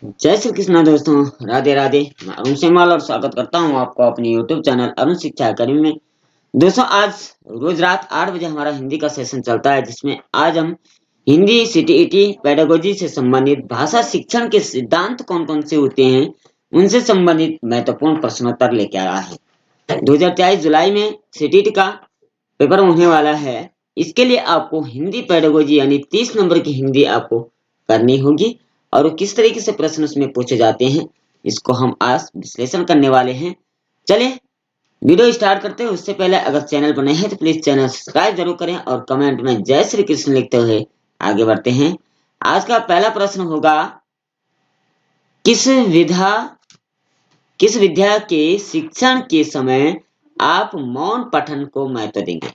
जय श्री कृष्णा दोस्तों, राधे राधे। मैं अरुण सेमवाल और स्वागत करता हूं आपको अपने YouTube चैनल अरुण शिक्षा अकादमी में। दोस्तों, आज रोज रात 8 बजे हमारा हिंदी का सेशन चलता है, जिसमें आज हम हिंदी सीटीईटी पेडागोजी से संबंधित भाषा शिक्षण के सिद्धांत कौन कौन से होते हैं, उनसे संबंधित महत्वपूर्ण प्रश्नोत्तर लेके आया है। 2023 जुलाई में सीटीईटी का पेपर होने वाला है। इसके लिए आपको हिंदी पेडागोजी यानी 30 नंबर की हिंदी आपको करनी होगी, और वो किस तरीके से प्रश्न उसमें पूछे जाते हैं, इसको हम आज विश्लेषण करने वाले हैं। चलिए वीडियो स्टार्ट करते हैं। उससे पहले अगर चैनल पर नए हैं तो प्लीज चैनल सब्सक्राइब जरूर करें और कमेंट में जय श्री कृष्ण लिखते हुए आगे बढ़ते हैं। आज का पहला प्रश्न होगा, किस विधा किस विद्या के शिक्षण के समय आप मौन पठन को महत्व देंगे?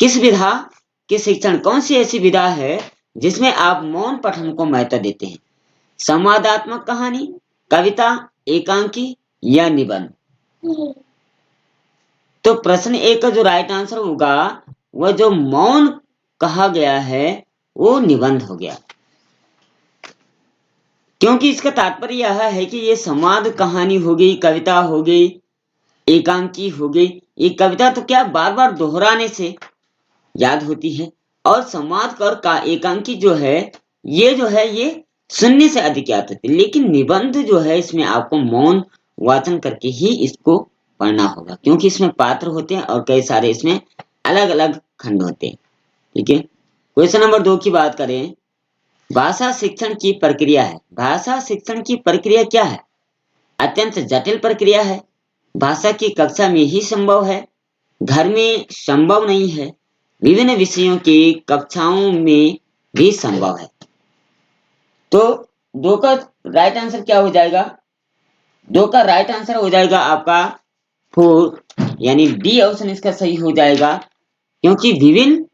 किस विधा के शिक्षण, कौन सी ऐसी विधा है जिसमें आप मौन पठन को महत्व देते हैं? संवादात्मक कहानी, कविता, एकांकी या निबंध? तो प्रश्न एक का जो राइट आंसर होगा, वह जो मौन कहा गया है वो निबंध हो गया, क्योंकि इसका तात्पर्य यह है कि ये संवाद कहानी हो गई, कविता हो गई, एकांकी हो गई। ये कविता तो क्या बार बार दोहराने से याद होती है, और संवाद कर का एकांकी जो है ये सुनने से अधिक याद होती है। लेकिन निबंध जो है, इसमें आपको मौन वाचन करके ही इसको पढ़ना होगा, क्योंकि इसमें पात्र होते हैं और कई सारे इसमें अलग अलग खंड होते हैं। ठीक है, क्वेश्चन नंबर 2 की बात करें। भाषा शिक्षण की प्रक्रिया है। भाषा शिक्षण की प्रक्रिया क्या है? अत्यंत जटिल प्रक्रिया है। भाषा की कक्षा में ही संभव है, घर में संभव नहीं है, विभिन्न विषयों की कक्षाओं में भी संभव है। तो दो का राइट आंसर क्या हो जाएगा? दो का राइट आंसर हो जाएगा आपका 4, यानी डी ऑप्शन इसका सही हो जाएगा, क्योंकि विभिन्न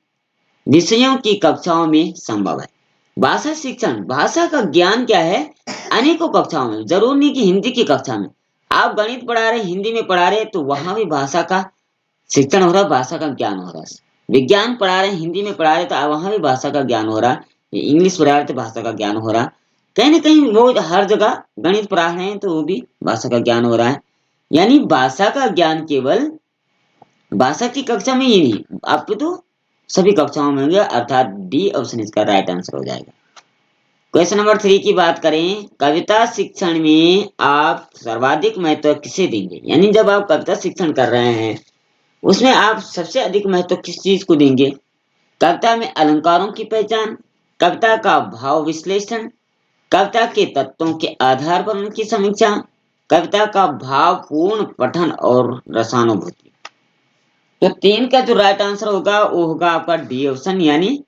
विषयों की कक्षाओं में संभव है। भाषा शिक्षण, भाषा का ज्ञान क्या है? अनेकों कक्षाओं में, जरूर नहीं कि हिंदी की कक्षा में। आप गणित पढ़ा रहे, हिंदी में पढ़ा रहे, तो वहां भी भाषा का शिक्षण हो रहा, भाषा का ज्ञान हो रहा है। विज्ञान पढ़ा रहे, हिंदी में पढ़ा रहे, तो वहां भी भाषा का ज्ञान हो रहा है। इंग्लिश पढ़ा रहे तो भाषा का ज्ञान हो रहा। कहीं ना कहीं वो हर जगह गणित पढ़ा रहे हैं तो वो भी भाषा का ज्ञान हो रहा है। यानी भाषा का ज्ञान केवल भाषा की कक्षा में ही नहीं, आपको तो सभी कक्षाओं में होंगे, अर्थात डी ऑप्शन इसका राइट आंसर हो जाएगा। क्वेश्चन नंबर 3 की बात करें। कविता शिक्षण में आप सर्वाधिक महत्व किसे देंगे? यानी जब आप कविता शिक्षण कर रहे हैं, उसमें आप सबसे अधिक महत्व किस चीज को देंगे? कविता में अलंकारों की पहचान, कविता का भाव विश्लेषण, कविता के तत्वों के आधार पर उनकी समीक्षा, कविता का भावपूर्ण पठन और रसानुभूति। तो 3 का जो राइट आंसर होगा वो होगा आपका डी ऑप्शन, यानी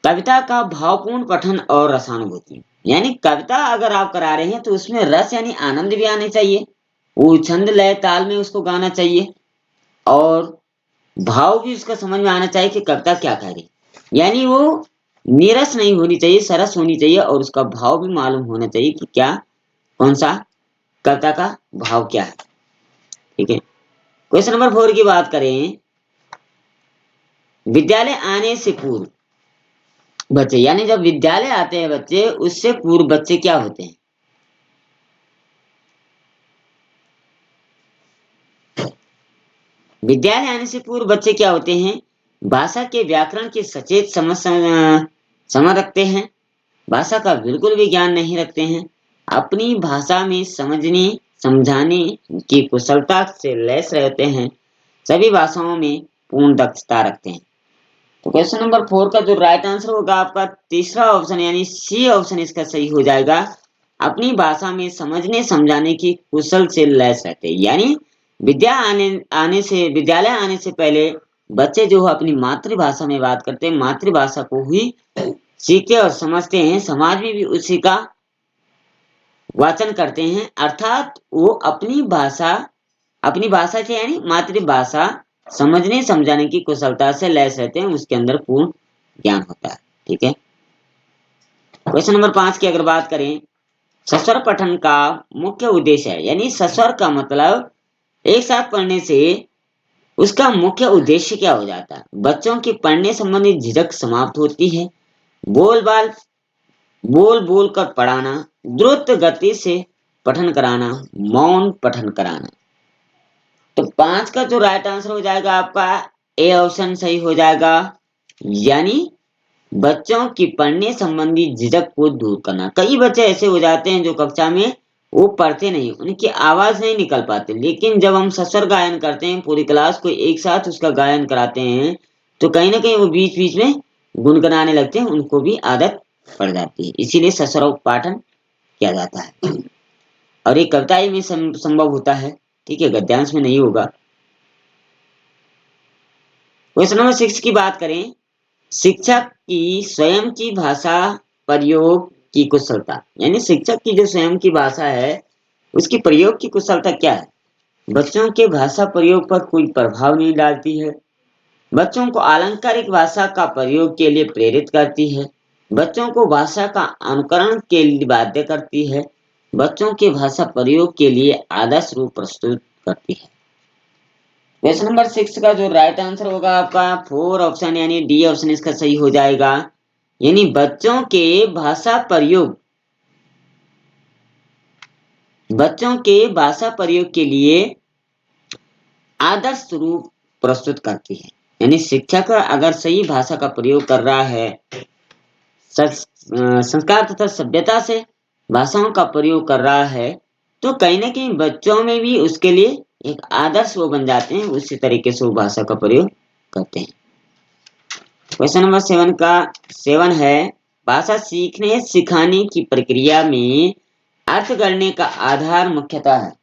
कविता का भावपूर्ण पठन और रसानुभूति। यानी कविता अगर आप करा रहे हैं तो उसमें रस यानी आनंद भी आने चाहिए, वो छंद लय ताल में उसको गाना चाहिए, और भाव भी उसका समझ में आना चाहिए कि कविता क्या कह रही। यानी वो नीरस नहीं होनी चाहिए, सरस होनी चाहिए, और उसका भाव भी मालूम होना चाहिए कि क्या, कौन सा कविता का भाव क्या है। ठीक है, क्वेश्चन नंबर 4 की बात करें। विद्यालय आने से पूर्व बच्चे, यानी जब विद्यालय आते हैं बच्चे, उससे पूर्व बच्चे क्या होते हैं? विद्यालय आने से पूर्व बच्चे क्या होते हैं? भाषा के व्याकरण की सचेत समझ रखते हैं, भाषा का बिल्कुल भी ज्ञान नहीं रखते हैं, अपनी भाषा में समझने समझाने की कुशलता से लैस रहते हैं, सभी भाषाओं में पूर्ण दक्षता रखते हैं। तो क्वेश्चन नंबर 4 का जो राइट आंसर होगा आपका तीसरा ऑप्शन, यानी सी ऑप्शन इसका सही हो जाएगा। अपनी भाषा में समझने समझाने की कुशल से लैस रहते हैं। यानी विद्यालय आने से पहले बच्चे जो है अपनी मातृभाषा में बात करते हैं, मातृभाषा को ही सीखते और समझते हैं, समाज में भी उसी का वाचन करते हैं, अर्थात वो अपनी भाषा से यानी मातृभाषा समझने समझाने की कुशलता से लैस रहते हैं, उसके अंदर पूर्ण ज्ञान होता है। ठीक है, क्वेश्चन नंबर 5 की अगर बात करें। सस्वर पठन का मुख्य उद्देश्य है, यानी सस्वर का मतलब एक साथ पढ़ने से उसका मुख्य उद्देश्य क्या हो जाता है? बच्चों की पढ़ने संबंधी झिझक समाप्त होती है, बोलबाल बोल बोल कर पढ़ाना, द्रुत गति से पठन कराना, मौन पठन कराना। तो 5 का जो राइट आंसर हो जाएगा आपका ए ऑप्शन सही हो जाएगा, यानी बच्चों की पढ़ने संबंधी झिझक को दूर करना। कई बच्चे ऐसे हो जाते हैं जो कक्षा में वो पढ़ते नहीं, उनकी आवाज नहीं निकल पाती, लेकिन जब हम सस्वर गायन करते हैं, पूरी क्लास को एक साथ उसका गायन कराते हैं, तो कहीं ना कहीं वो बीच बीच में गुनगुनाने लगते हैं, उनको भी आदत पड़ जाती है। इसीलिए सस्वर पाठन किया जाता है, और ये कविता ही में संभव होता है, ठीक है, गद्यांश में नहीं होगा। क्वेश्चन नंबर 6 की बात करें, शिक्षक की स्वयं की भाषा प्रयोग की कुशलता, यानी शिक्षक की जो स्वयं की भाषा है उसकी प्रयोग की कुशलता क्या है? बच्चों के भाषा प्रयोग पर कोई प्रभाव नहीं डालती है, बच्चों को अलंकारिक भाषा का प्रयोग के लिए प्रेरित करती है, बच्चों को भाषा का अनुकरण के लिए बाध्य करती है, बच्चों के भाषा प्रयोग के लिए आदर्श रूप प्रस्तुत करती है। क्वेश्चन नंबर 6 का जो राइट आंसर होगा आपका 4 ऑप्शन, यानी डी ऑप्शन इसका सही हो जाएगा, यानी बच्चों के भाषा प्रयोग के लिए आदर्श रूप प्रस्तुत करती है। यानी शिक्षक अगर सही भाषा का प्रयोग कर रहा है, संस्कार तथा सभ्यता से भाषाओं का प्रयोग कर रहा है, तो कहीं ना कहीं बच्चों में भी उसके लिए एक आदर्श वो बन जाते हैं, उसी तरीके से वो भाषा का प्रयोग करते हैं। क्वेश्चन नंबर 7 है, भाषा सीखने सिखाने की प्रक्रिया में अर्थ गढ़ने का आधार मुख्यतः है।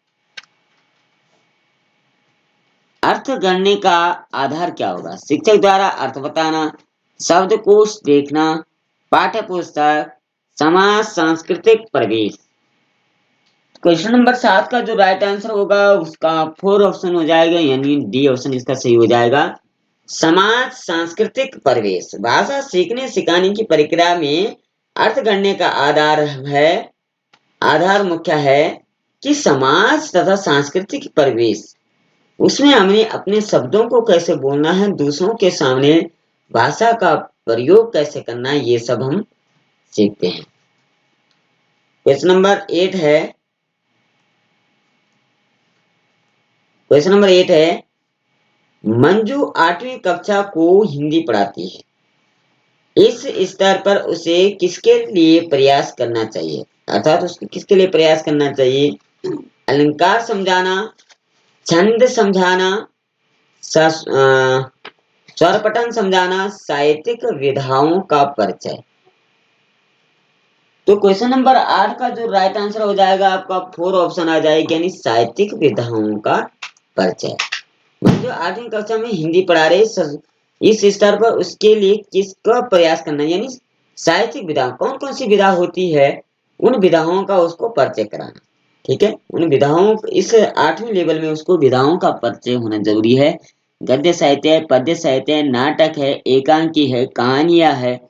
अर्थ गढ़ने का आधार क्या होगा? शिक्षक द्वारा अर्थ बताना, शब्दकोश देखना, पाठ्य पुस्तक, समाज सांस्कृतिक प्रवेश। क्वेश्चन नंबर 7 का जो राइट आंसर होगा उसका 4 ऑप्शन हो जाएगा, यानी डी ऑप्शन इसका सही हो जाएगा, समाज सांस्कृतिक प्रवेश। भाषा सीखने सिखाने की प्रक्रिया में अर्थ गढ़ने का आधार मुख्य है कि समाज तथा सांस्कृतिक प्रवेश, उसमें हमें अपने शब्दों को कैसे बोलना है, दूसरों के सामने भाषा का प्रयोग कैसे करना है, ये सब हम सीखते हैं। क्वेश्चन नंबर 8 है, मंजू 8वीं कक्षा को हिंदी पढ़ाती है, इस स्तर पर उसे किसके लिए प्रयास करना चाहिए? अर्थात उसको किसके लिए प्रयास करना चाहिए? अलंकार समझाना, छंद समझाना, स्वरपठन समझाना, साहित्यिक विधाओं का परिचय। तो क्वेश्चन नंबर 8 का जो राइट आंसर हो जाएगा आपका 4 ऑप्शन आ जाएगा, यानी साहित्यिक विधाओं का परिचय। जो 8वीं कक्षा में हिंदी पढ़ा रहे इस स्तर पर उसके लिए किसका प्रयास करना है, यानी साहित्यिक विधा, कौन कौन सी विधा होती है उन विधाओं का उसको परिचय कराना। ठीक है, उन विधाओं, इस 8वीं लेवल में उसको विधाओं का परिचय होना जरूरी है। गद्य साहित्य है, पद्य साहित्य है, नाटक है, एकांकी है, कहानियां है,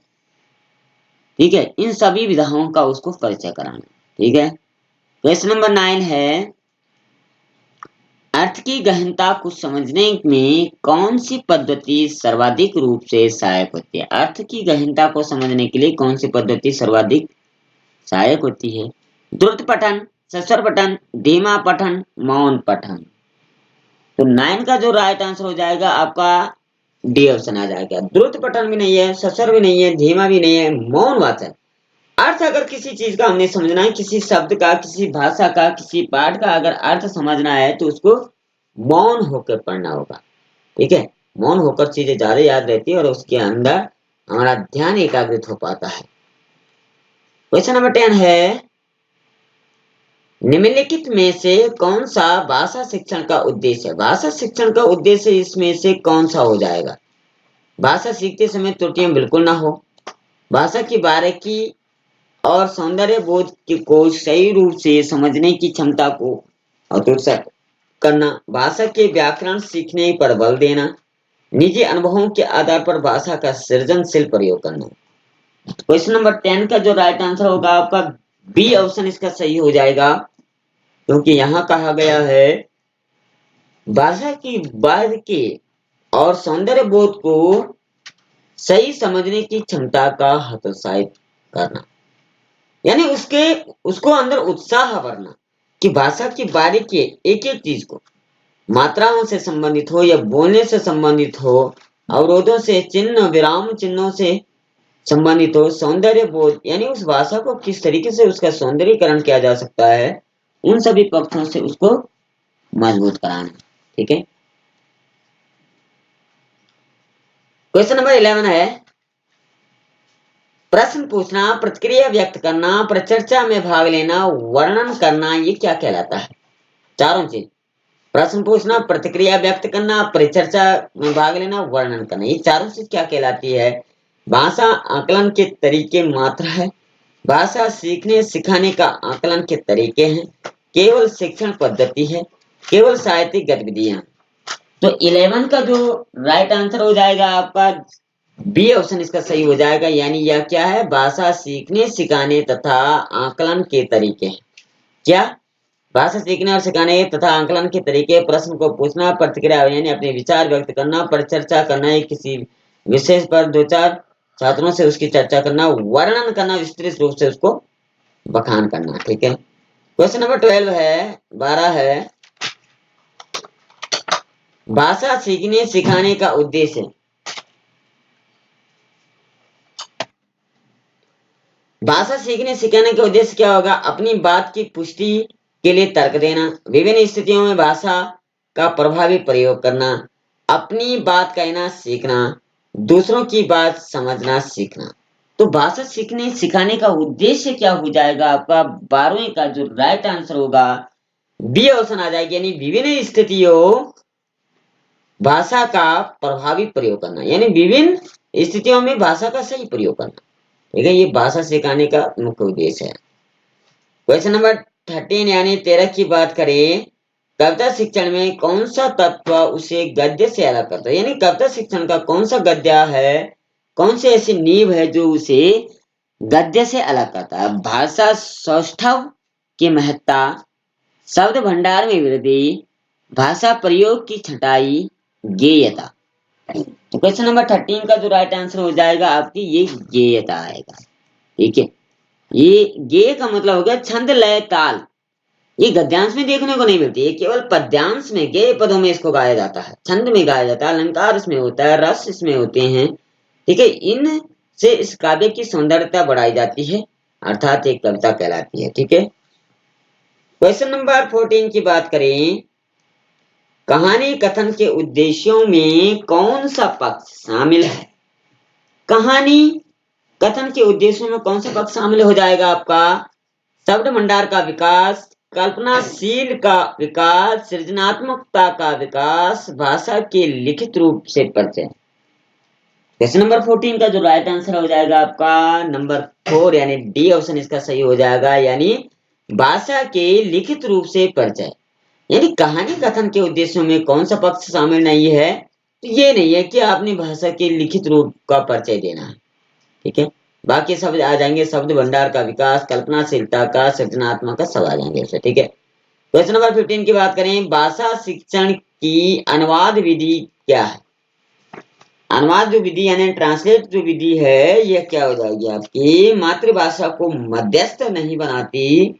ठीक है, इन सभी विधाओं का उसको परिचय कराना। ठीक है, क्वेश्चन नंबर 9 है, अर्थ की गहनता को समझने में कौन सी पद्धति सर्वाधिक रूप से सहायक होती है? अर्थ की गहनता को समझने के लिए कौन सी पद्धति सर्वाधिक सहायक होती है? द्रुत पठन, सस्वर पठन, धीमा पठन, मौन पठन। तो 9 का जो राइट आंसर हो जाएगा आपका डी ऑप्शन आ जाएगा। द्रुत पठन भी नहीं है, सस्वर भी नहीं है, धीमा भी नहीं है, मौन वाचन। अर्थ अगर किसी चीज का हमने समझना है, किसी शब्द का, किसी भाषा का, किसी पाठ का अगर अर्थ समझना है तो उसको मौन होकर पढ़ना होगा। ठीक है, मौन होकर चीजें ज्यादा याद रहती है और उसके अंदर हमारा ध्यान एकाग्रित हो पाता है। क्वेश्चन नंबर 10 है, निम्नलिखित में से कौन सा भाषा शिक्षण का उद्देश्य है? भाषा शिक्षण का उद्देश्य इसमें से कौन सा हो जाएगा? भाषा सीखते समय त्रुटियां बिल्कुल ना हो, भाषा की बारीकी और सौंदर्य बोध को सही रूप से समझने की क्षमता को अग्रसर करना, भाषा के व्याकरण सीखने पर बल देना, निजी अनुभवों के आधार पर भाषा का सृजनशील प्रयोग करना। क्वेश्चन नंबर 10 का जो राइट आंसर होगा आपका बी ऑप्शन इसका सही हो जाएगा, क्योंकि यहाँ कहा गया है भाषा की बारीकी और सौंदर्य बोध को सही समझने की क्षमता का हतोत्साहित करना। यानी उसको अंदर उत्साह भरना कि भाषा की बारीकी एक एक चीज को, मात्राओं से संबंधित हो या बोलने से संबंधित हो, अवरोधों से, चिन्ह विराम चिन्हों से संबंधित हो, सौंदर्य बोध यानी उस भाषा को किस तरीके से उसका सौंदर्यीकरण किया जा सकता है, उन सभी पक्षों से उसको मजबूत कराना। ठीक है। क्वेश्चन नंबर 11 है, प्रश्न पूछना, प्रतिक्रिया व्यक्त करना, परिचर्चा में भाग लेना, वर्णन करना, ये क्या कहलाता है? चारों चीज, प्रश्न पूछना, प्रतिक्रिया व्यक्त करना, परिचर्चा में भाग लेना, वर्णन करना, ये चारों चीज क्या कहलाती है? भाषा आकलन के तरीके मात्र है, भाषा सीखने सिखाने का आकलन के तरीके हैं, केवल शिक्षण पद्धति है, केवल साहित्यिक गतिविधियां। तो 11 का जो राइट आंसर हो जाएगा आपका बी ऑप्शन इसका सही हो जाएगा। यानी यह क्या है? भाषा सीखने सिखाने तथा आकलन के तरीके। क्या? भाषा सीखने और सिखाने तथा आकलन के तरीके, प्रश्न को पूछना, प्रतिक्रिया यानी अपने विचार व्यक्त करना, परिचर्चा करना है किसी विशेष पर दो चार छात्रों से उसकी चर्चा करना, वर्णन करना, विस्तृत रूप से उसको बखान करना। ठीक है। क्वेश्चन नंबर 12 है, 12 है, भाषा सीखने सिखाने का उद्देश्य। भाषा सीखने सिखाने का उद्देश्य क्या होगा? अपनी बात की पुष्टि के लिए तर्क देना, विभिन्न स्थितियों में भाषा का प्रभावी प्रयोग करना, अपनी बात कहना सीखना, दूसरों की बात समझना सीखना। तो भाषा सीखने सिखाने का उद्देश्य क्या हो जाएगा आपका? 12वें का जो राइट आंसर होगा बी ऑप्शन आ जाएगी। यानी विभिन्न स्थितियों भाषा का प्रभावी प्रयोग करना, यानी विभिन्न स्थितियों में भाषा का सही प्रयोग करना। ठीक है, ये भाषा सिखाने का मुख्य उद्देश्य है। क्वेश्चन नंबर 13 यानी 13 की बात करें, कविता शिक्षण में कौन सा तत्व उसे गद्य से अलग करता है? यानी कविता शिक्षण का कौन सा गद्य है, कौन सी ऐसी नींव है जो उसे गद्य से अलग करता है? भाषा सौष्ठव की महत्ता, शब्द भंडार में वृद्धि, भाषा प्रयोग की छटाई, गेयता। तो क्वेश्चन नंबर 13 का जो राइट आंसर हो जाएगा आपकी ये गेयता आएगा। ठीक है, ये गेय का मतलब हो गया छंद लय ताल। ये गद्यांश में देखने को नहीं मिलती है, केवल पद्यांश में गेय पदों में इसको गाया जाता है, छंद में गाया जाता है, अलंकार इसमें होता है, रस इसमें होते हैं। ठीक है, इन से इस काव्य की सौंदर्यता बढ़ाई जाती है, अर्थात एक कविता कहलाती है। ठीक है। क्वेश्चन नंबर 14 की बात करें, कहानी कथन के उद्देश्यों में कौन सा पक्ष शामिल है? कहानी कथन के उद्देश्यों में कौन सा पक्ष शामिल हो जाएगा आपका? शब्द भंडार का विकास, कल्पनाशील का विकास, सृजनात्मकता का विकास, भाषा के लिखित रूप से परिचय। क्वेश्चन नंबर 14 का जो राइट आंसर हो जाएगा आपका नंबर 4 यानी डी ऑप्शन इसका सही हो जाएगा। यानी भाषा के लिखित रूप से परिचय। यानी कहानी कथन के उद्देश्यों में कौन सा पक्ष शामिल नहीं है? तो ये नहीं है कि आपने भाषा के लिखित रूप का परिचय देना है। ठीक है, बाकी सब आ जाएंगे, शब्द भंडार का विकास, कल्पनाशीलता का, सृजनात्मक का, सब आ जाएंगे उससे। ठीक है। क्वेश्चन नंबर 15 की बात करें, भाषा शिक्षण की अनुवाद विधि क्या है? अनुवाद जो विधि यानी ट्रांसलेट जो विधि है, यह क्या हो जाएगी आपकी? मातृभाषा को मध्यस्थ नहीं बनाती,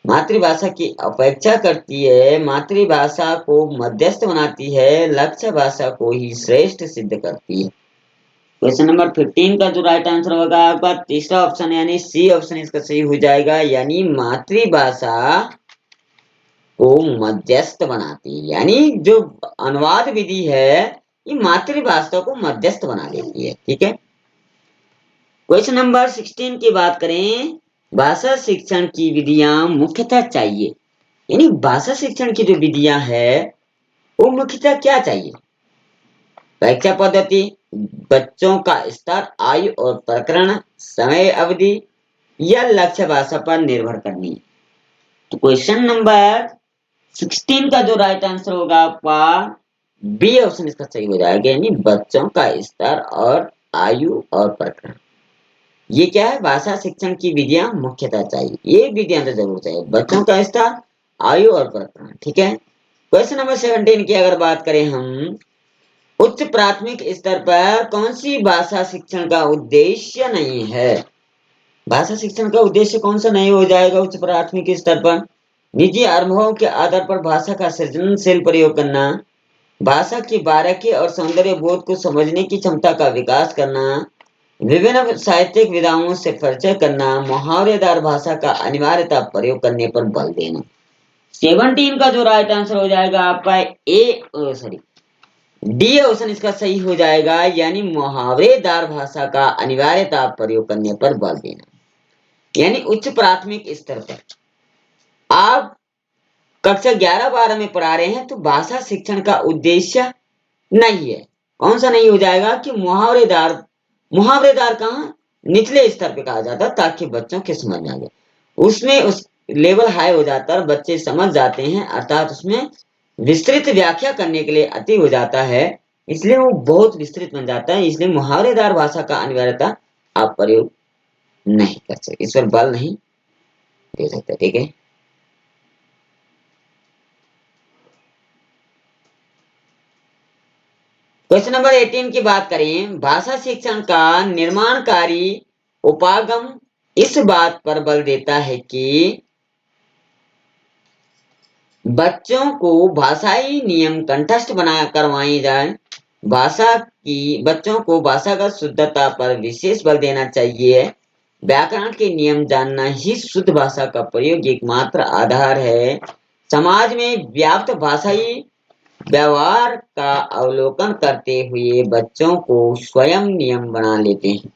मातृभाषा की अपेक्षा करती है, मातृभाषा को मध्यस्थ बनाती है, लक्ष्य भाषा को ही श्रेष्ठ सिद्ध करती है। क्वेश्चन नंबर 15 का जो राइट आंसर होगा आपका तीसरा ऑप्शन यानी सी ऑप्शन इसका सही हो जाएगा। यानी मातृभाषा को मध्यस्थ बनाती है, यानी जो अनुवाद विधि है ये मातृभाषा को मध्यस्थ बना देती है। ठीक है। क्वेश्चन नंबर 16 की बात करें, भाषा शिक्षण की विधियां मुख्यतः चाहिए, यानी भाषा शिक्षण की जो विधियां है वो मुख्यतः क्या चाहिए? परीक्षा पद्धति, बच्चों का स्तर, आयु और प्रकरण, समय अवधि या लक्ष्य भाषा पर निर्भर करनी है। तो क्वेश्चन नंबर 16 का जो राइट आंसर होगा आपका बी ऑप्शन इसका सही हो जाएगा। यानी बच्चों का स्तर और आयु और प्रकरण, ये क्या है? भाषा शिक्षण की विधियां मुख्यतः चाहिए, ये विधियां तो जरूर चाहिए, बच्चों का स्तर, आयु और प्रकरण। ठीक है। क्वेश्चन नंबर 17 की अगर बात करें हम, उच्च प्राथमिक स्तर पर कौन सी भाषा शिक्षण का उद्देश्य नहीं है? भाषा शिक्षण का उद्देश्य कौन सा नहीं हो जाएगा उच्च प्राथमिक स्तर पर? निजी अनुभवों के आधार पर भाषा का सृजनशील प्रयोग करना, भाषा की बारीकी और सौंदर्य बोध को समझने की क्षमता का विकास करना, विभिन्न साहित्यिक विधाओं से परिचय करना, मुहावरेदार भाषा का अनिवार्यता प्रयोग करने पर बल देना। 17 का जो राइट आंसर हो जाएगा आपका ए सॉरी डी ऑप्शन इसका सही हो जाएगा, यानी मुहावरेदार भाषा का अनिवार्यता प्रयोग करने पर बल देना। यानी उच्च प्राथमिक स्तर पर आप कक्षा 11-12 में पढ़ा रहे हैं तो भाषा शिक्षण का उद्देश्य नहीं है। कौन सा नहीं हो जाएगा कि मुहावरेदार, मुहावरेदार कहाँ निचले स्तर पे कहा जाता ताकि बच्चों के समझ में आ जाए। उसमें उस लेवल हाई हो जाता है और बच्चे समझ जाते हैं, अर्थात उसमें विस्तृत व्याख्या करने के लिए अति हो जाता है, इसलिए वो बहुत विस्तृत बन जाता है। इसलिए मुहावरेदार भाषा का अनिवार्यता आप प्रयोग नहीं कर सकते, इस पर बल नहीं दे सकते। ठीक है, क्वेश्चन नंबर 18 की बात करें, भाषा शिक्षण का निर्माणकारी उपागम इस बात पर बल देता है कि बच्चों को भाषाई नियम कंठस्थ बना करवाए जाए। बच्चों को भाषागत शुद्धता पर विशेष बल देना चाहिए। व्याकरण के नियम जानना ही शुद्ध भाषा का प्रयोग एकमात्र आधार है। समाज में व्याप्त भाषाई व्यवहार का अवलोकन करते हुए बच्चों को स्वयं नियम बना लेते हैं।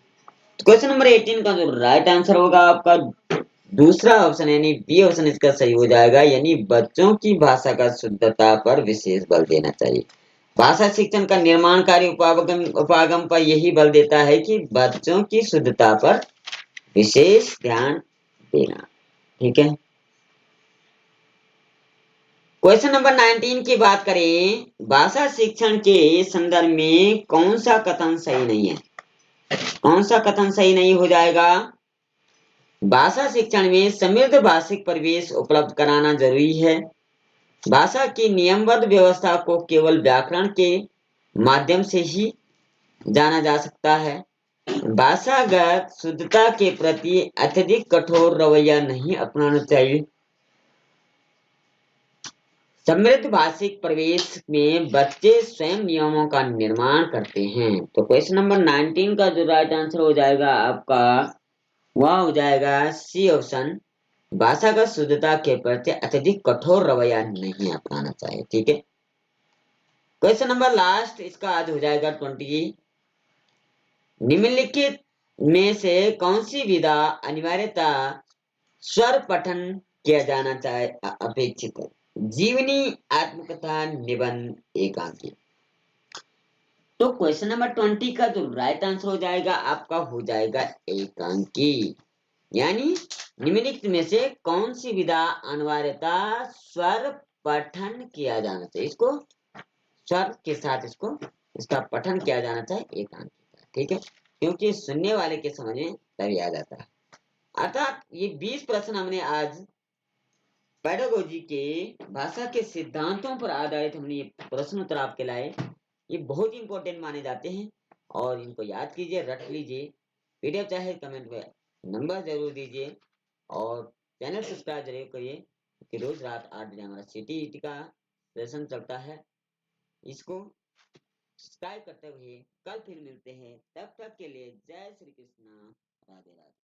क्वेश्चन नंबर 18 का जो राइट आंसर होगा आपका दूसरा ऑप्शन यानी बी ऑप्शन इसका सही हो जाएगा, यानी बच्चों की भाषा का शुद्धता पर विशेष बल देना चाहिए। भाषा शिक्षण का निर्माणकारी उपागम पर यही बल देता है कि बच्चों की शुद्धता पर विशेष ध्यान देना। ठीक है, क्वेश्चन नंबर 19 की बात करें, भाषा शिक्षण के संदर्भ में कौन सा कथन सही नहीं है? कौन सा कथन सही नहीं हो जाएगा? भाषा शिक्षण में समृद्ध भाषिक परिवेश उपलब्ध कराना जरूरी है। भाषा की नियमबद्ध व्यवस्था को केवल व्याकरण के माध्यम से ही जाना जा सकता है। भाषागत शुद्धता के प्रति अत्यधिक कठोर रवैया नहीं अपनाना चाहिए। समृद्ध भाषिक परिवेश में बच्चे स्वयं नियमों का निर्माण करते हैं। तो क्वेश्चन नंबर 19 का जो राइट आंसर हो जाएगा आपका वह हो जाएगा सी ऑप्शन, भाषागत शुद्धता के प्रति अत्यधिक कठोर रवैया नहीं अपनाना चाहिए। ठीक है, क्वेश्चन नंबर लास्ट इसका आज हो जाएगा 20। निम्नलिखित में से कौन सी विधा अनिवार्यता स्वर पठन किया जाना चाहे अपेक्षित है? जीवनी, आत्मकथा, निबंध, एकांकी। तो क्वेश्चन नंबर 20 का जो राइट आंसर हो जाएगा आपका हो जाएगा एकांकी। यानी निम्नलिखित में से कौन सी विधा अनिवार्यता स्वर पठन किया जाना चाहिए, इसको स्वर के साथ इसका पठन किया जाना चाहिए एकांकी का। ठीक है, क्योंकि सुनने वाले के समझ में तभी आ जाता है। अर्थात ये 20 प्रश्न हमने आज पेडागोजी के भाषा के सिद्धांतों पर आधारित हमने ये प्रश्न उत्तर आपके लाए। ये बहुत ही इंपॉर्टेंट माने जाते हैं और इनको याद कीजिए, रट लीजिए। पीडीएफ चाहे कमेंट में नंबर जरूर दीजिए और चैनल सब्सक्राइब जरूर करिए कि रोज रात 8 बजे हमारा सीटी का सेशन चलता है। इसको सब्सक्राइब करते हुए कल फिर मिलते हैं, तब तक के लिए जय श्री कृष्णा, राधे राधे।